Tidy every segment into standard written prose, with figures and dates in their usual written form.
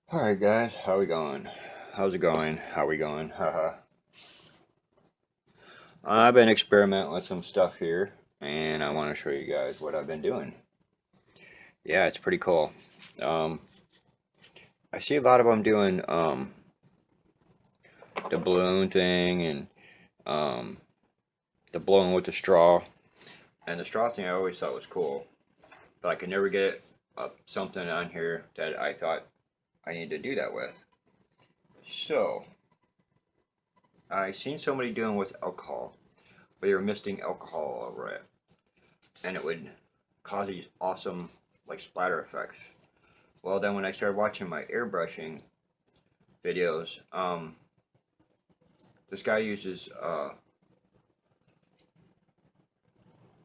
Alright guys, how we going? How's it going? How we going? Haha. I've been experimenting with some stuff here, and I want to show you guys what I've been doing. Yeah, it's pretty cool. Um, I see a lot of them doing the balloon thing and um, the blowing with the straw. And the straw thing I always thought was cool, but I could never get something on here that I thought I needed to do that with. So, I seen somebody doing with alcohol, but they were misting alcohol all over it, and it would cause these awesome like splatter effects. Well, then when I started watching my airbrushing videos, this guy uses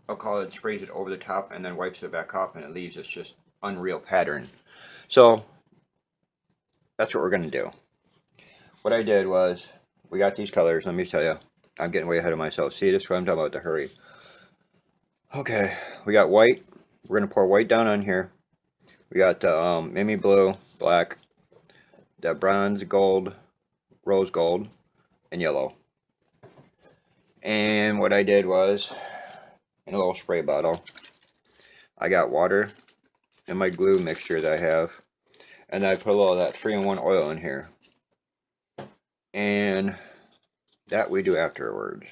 alcohol and sprays it over the top and then wipes it back off, and it leaves this just unreal pattern. So that's what we're gonna do. What I did was, we got these colors. Let me tell you, I'm getting way ahead of myself. See, this is what I'm talking about, the hurry. Okay, we got white. We're gonna pour white down on here. We got the Mimi blue, black, the bronze, gold, rose gold, and yellow. And what I did was, in a little spray bottle, I got water and my glue mixture that I have, and I put a little of that 3-in-1 oil in here. And that we do afterwards.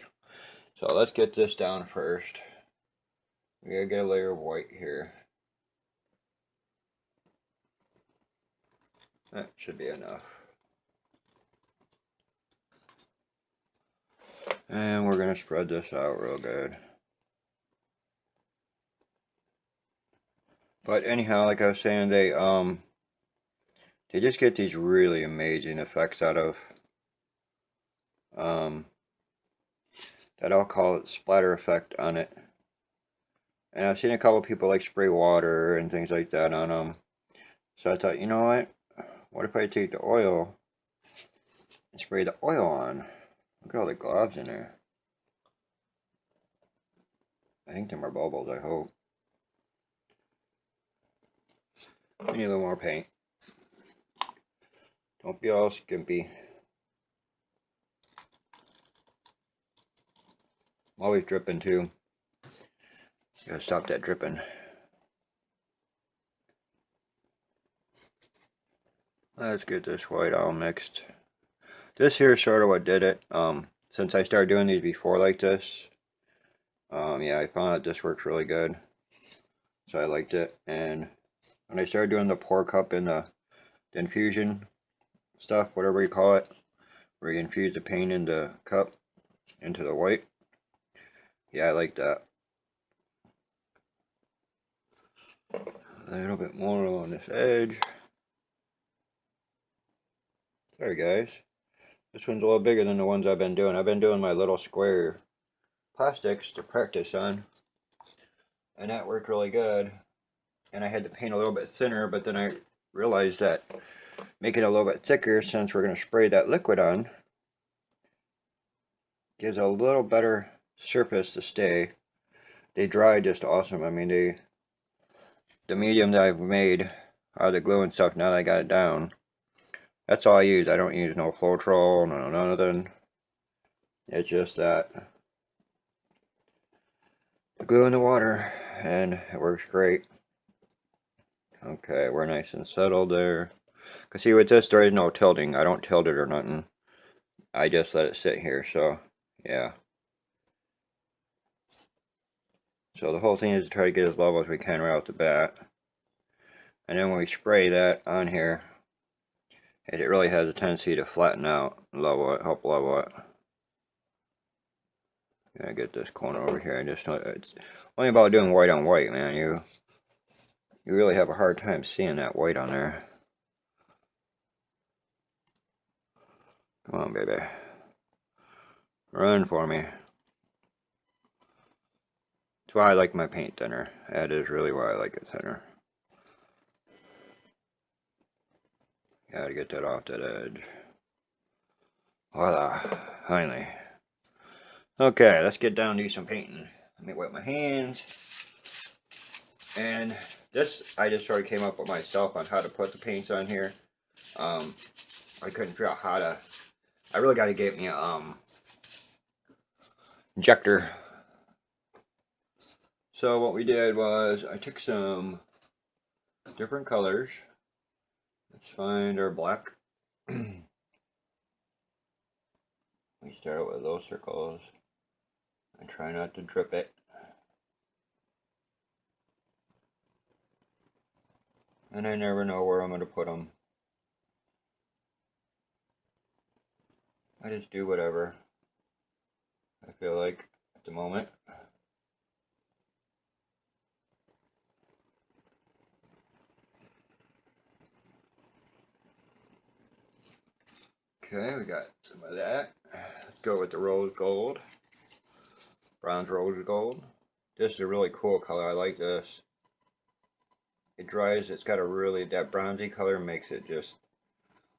So let's get this down first. We gotta get a layer of white here. That should be enough. And we're gonna spread this out real good. But anyhow, like I was saying, they just get these really amazing effects out of that, I'll call it splatter effect on it. And I've seen a couple people like spray water and things like that on them. So I thought, you know what if I take the oil and spray the oil on? Look at all the globs in there. I think them are bubbles, I hope. I need a little more paint. Don't be all skimpy. I'm always dripping too. Gotta stop that dripping. Let's get this white all mixed. This here is sort of what did it. Since I started doing these before like this, yeah, I found that this works really good. So I liked it. And when I started doing the pour cup and the infusion stuff, whatever you call it, where you infuse the paint in the cup into the white, yeah, I like that. A little bit more on this edge. There, guys. This one's a little bigger than the ones I've been doing. I've been doing my little square plastics to practice on, and that worked really good. And I had to paint a little bit thinner, but then I realized that making it a little bit thicker, since we're going to spray that liquid on, gives a little better surface to stay. They dry just awesome. I mean, the medium that I've made out of the glue and stuff, now that I got it down, that's all I use. I don't use no Floetrol, no nothing. It's just that the glue in the water, and it works great. Okay, we're nice and settled there. Cause see, with this, there is no tilting. I don't tilt it or nothing. I just let it sit here. So yeah. So the whole thing is to try to get as level as we can right off the bat. And then when we spray that on here, it really has a tendency to flatten out, level it, help level it. Gonna get this corner over here. I just know it's only about doing white on white, man. You really have a hard time seeing that white on there. Come on, baby. Run for me. That's why I like my paint thinner. That is really why I like it thinner. Gotta get that off that edge. Voila. Finally. Okay, let's get down to some painting. Let me wipe my hands. And this, I just sort of came up with myself on how to put the paints on here. I couldn't figure out how to. I really got to get me a injector. So what we did was I took some different colors. Let's find our black. We start out with those circles and try not to drip it. And I never know where I'm going to put them. I just do whatever I feel like at the moment. Okay, we got some of that. Let's go with the rose gold. Bronze rose gold. This is a really cool color. I like this. It dries, it's got a really, that bronzy color makes it just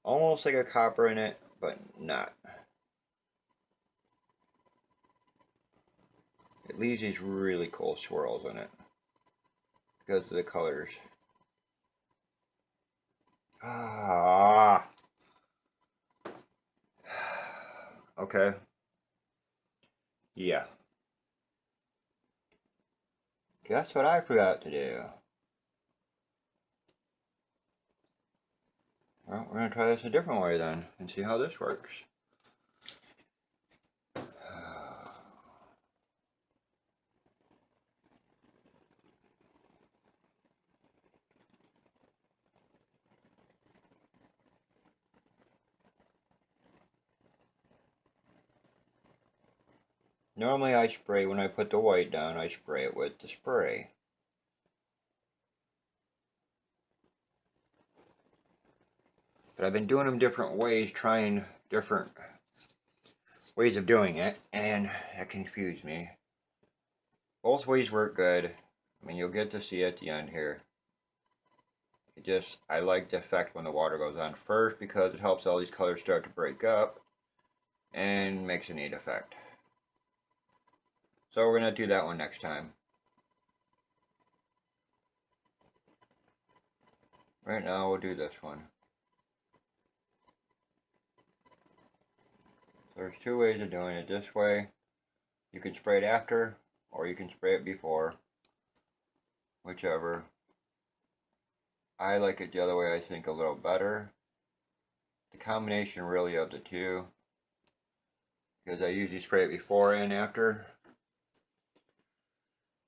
almost like a copper in it, but not. It leaves these really cool swirls in it because of the colors. Ah. Okay. Yeah. Guess what I forgot to do? Well, we're going to try this a different way then and see how this works. Normally I spray, when I put the white down, I spray it with the spray. But I've been doing them different ways, trying different ways of doing it, and that confused me. Both ways work good. I mean, you'll get to see at the end here. It just, I like the effect when the water goes on first because it helps all these colors start to break up and makes a neat effect. So we're going to do that one next time. Right now we'll do this one. So there's two ways of doing it. This way, you can spray it after, or you can spray it before. Whichever. I like it the other way, I think a little better. The combination really of the two. Because I usually spray it before and after.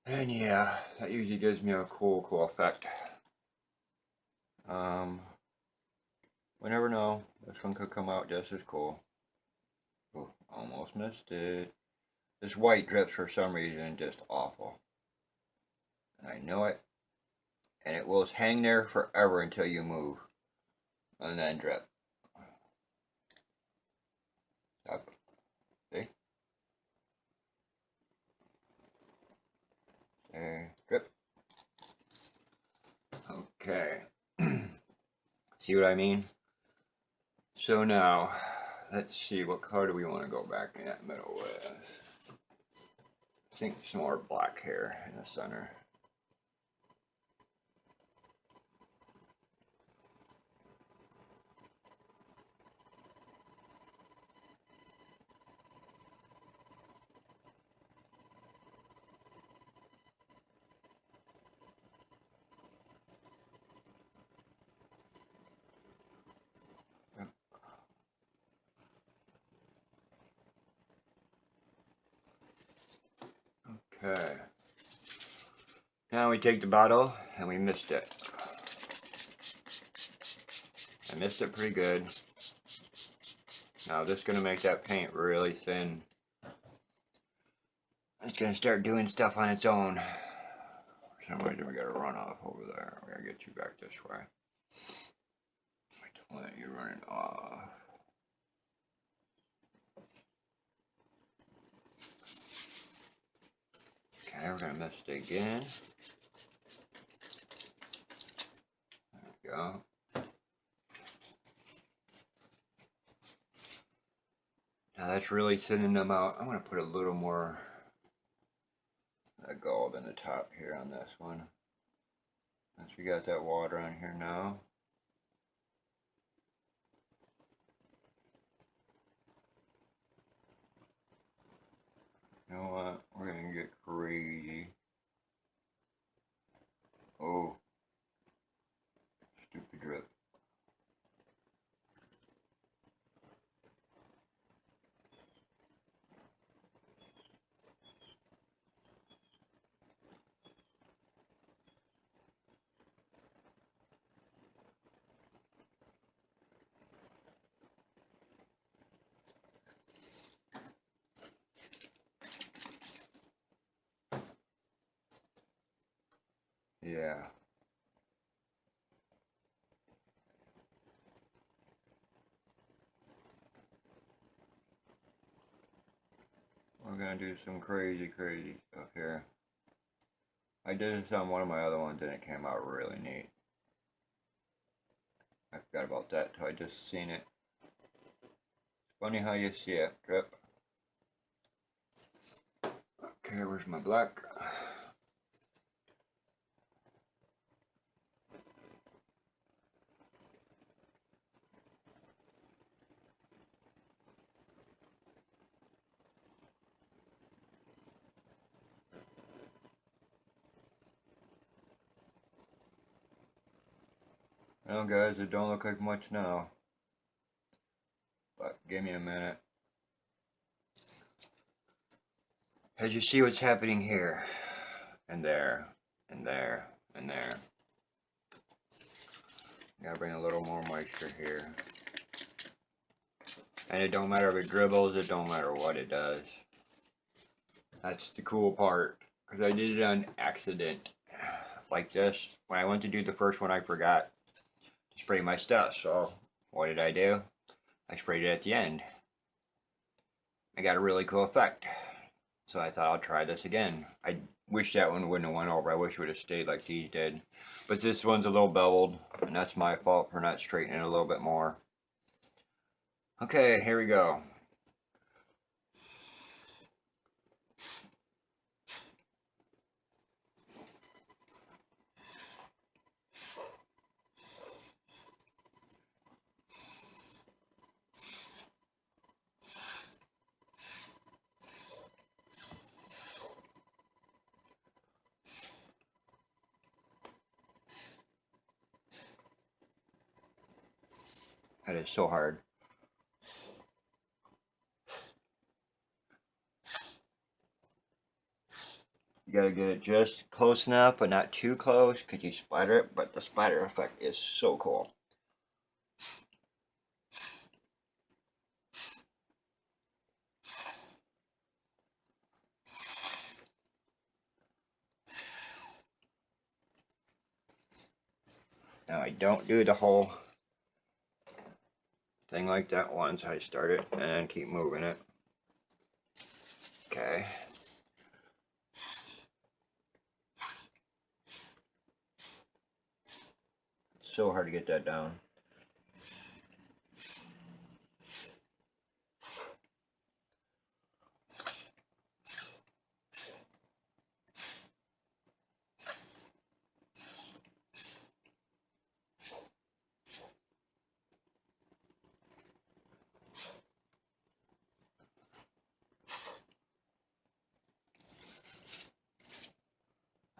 And yeah, that usually gives me a cool effect. We never know. This one could come out just as cool. Ooh, almost missed it. This white drips for some reason just awful. And I know it. And it will hang there forever until you move. And then drip. Stop. See? There. Drip. Okay. See what I mean? So now, let's see, what color do we want to go back in that middle with? I think some more black here in the center. Okay. Now we take the bottle and we mist it. I missed it pretty good. Now this is going to make that paint really thin. It's going to start doing stuff on its own. For some reason we got to run off over there. We got to get you back this way. I don't let you run it off. Okay, we're going to mist it again. There we go. Now that's really thinning them out. I'm going to put a little more gold in the top here on this one. Once we got that water on here now. drip. Yeah. We're gonna do some crazy stuff here. I did this on one of my other ones and it came out really neat. I forgot about that till I just seen it. It's funny how you see it drip. Okay, where's my black? Well guys, it don't look like much now. But give me a minute. As you see what's happening here. And there. And there. And there. Gotta bring a little more moisture here. And it don't matter if it dribbles, it don't matter what it does. That's the cool part. Because I did it on accident. Like this. When I went to do the first one, I forgot to spray my stuff. So, what did I do? I sprayed it at the end. I got a really cool effect. So I thought I'll try this again. I wish that one wouldn't have went over. I wish it would have stayed like these did. But this one's a little beveled. And that's my fault for not straightening it a little bit more. Okay, here we go. That is so hard. You gotta get it just close enough, but not too close, because you splatter it, but the splatter effect is so cool. Now I don't do the whole thing like that once. I start it and then keep moving it. Okay. It's so hard to get that down.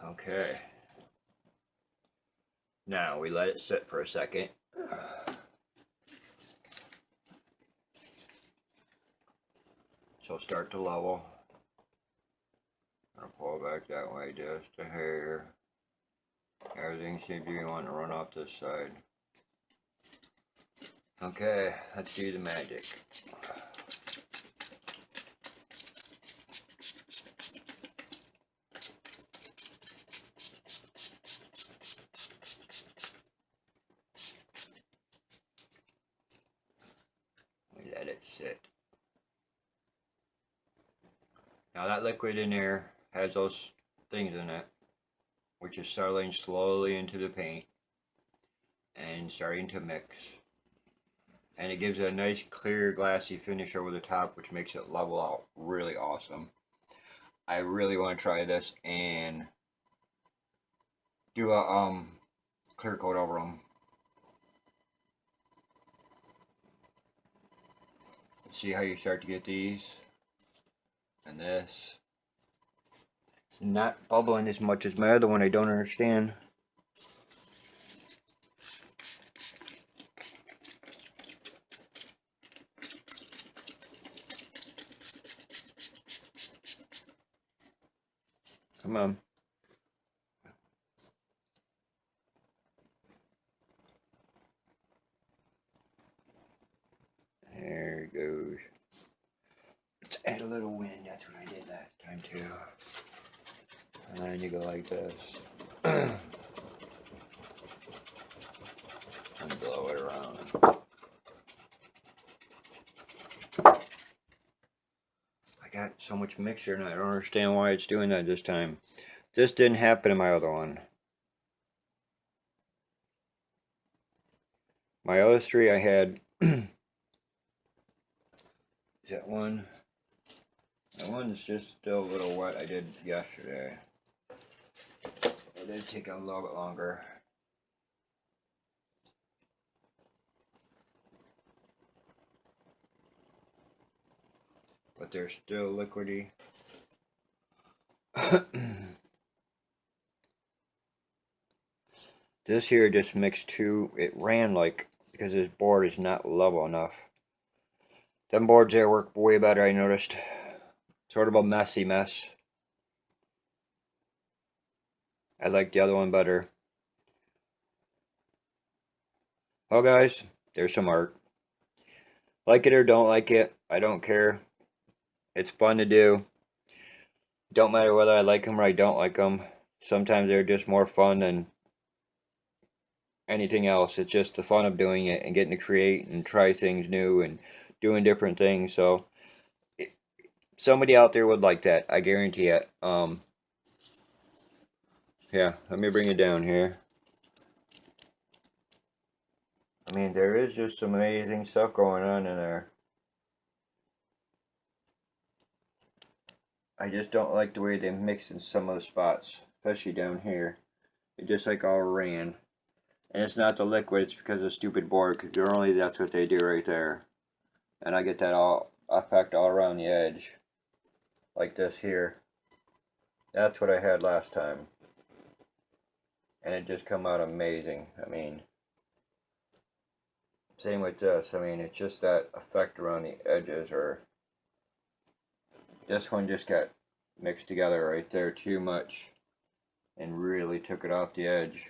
Okay. Now we let it sit for a second. So start to level. I'm gonna pull back that way just a hair. Everything seems to be wanting to run off this side. Okay, let's do the magic. We let it sit. Now that liquid in there has those things in it, which is settling slowly into the paint and starting to mix. And it gives it a nice clear glassy finish over the top, which makes it level out really awesome. I really want to try this and do a clear coat over them. See how you start to get these and this. It's not bubbling as much as my other one. I don't understand. Come on. There it goes. Let's add a little wind. That's what I did that time too. And then you go like this. And blow it around. I got so much mixture and I don't understand why it's doing that this time. This didn't happen in my other one. My other three I had. Is that one? That one's just still a little wet. I did yesterday. It did take a little bit longer. But they're still liquidy. This here just mixed two. It ran like, because this board is not level enough. Them boards there work way better, I noticed. Sort of a messy mess. I like the other one better. Well guys, there's some art. Like it or don't like it, I don't care. It's fun to do. Don't matter whether I like them or I don't like them. Sometimes they're just more fun than anything else. It's just the fun of doing it and getting to create and try things new and doing different things. So somebody out there would like that, I guarantee it. Yeah, let me bring it down here. I mean, there is just some amazing stuff going on in there. I just don't like the way they mix in some of the spots, especially down here. It just like all ran. And it's not the liquid, it's because of the stupid board, because normally that's what they do right there. And I get that all effect all around the edge. Like this here. That's what I had last time. And it just come out amazing. I mean, same with this. I mean, it's just that effect around the edges, or this one just got mixed together right there too much and really took it off the edge.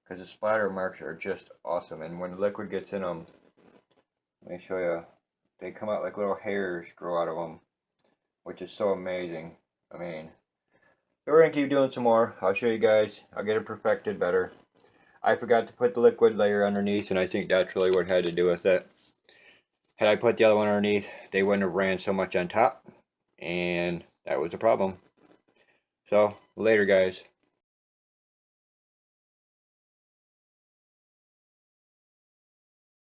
Because the splatter marks are just awesome, and when the liquid gets in them, let me show you, they come out like little hairs grow out of them, which is so amazing. I mean, we're going to keep doing some more. I'll show you guys. I'll get it perfected better. I forgot to put the liquid layer underneath, and I think that's really what had to do with it. Had I put the other one underneath, they wouldn't have ran so much on top, and that was the problem. So, later guys.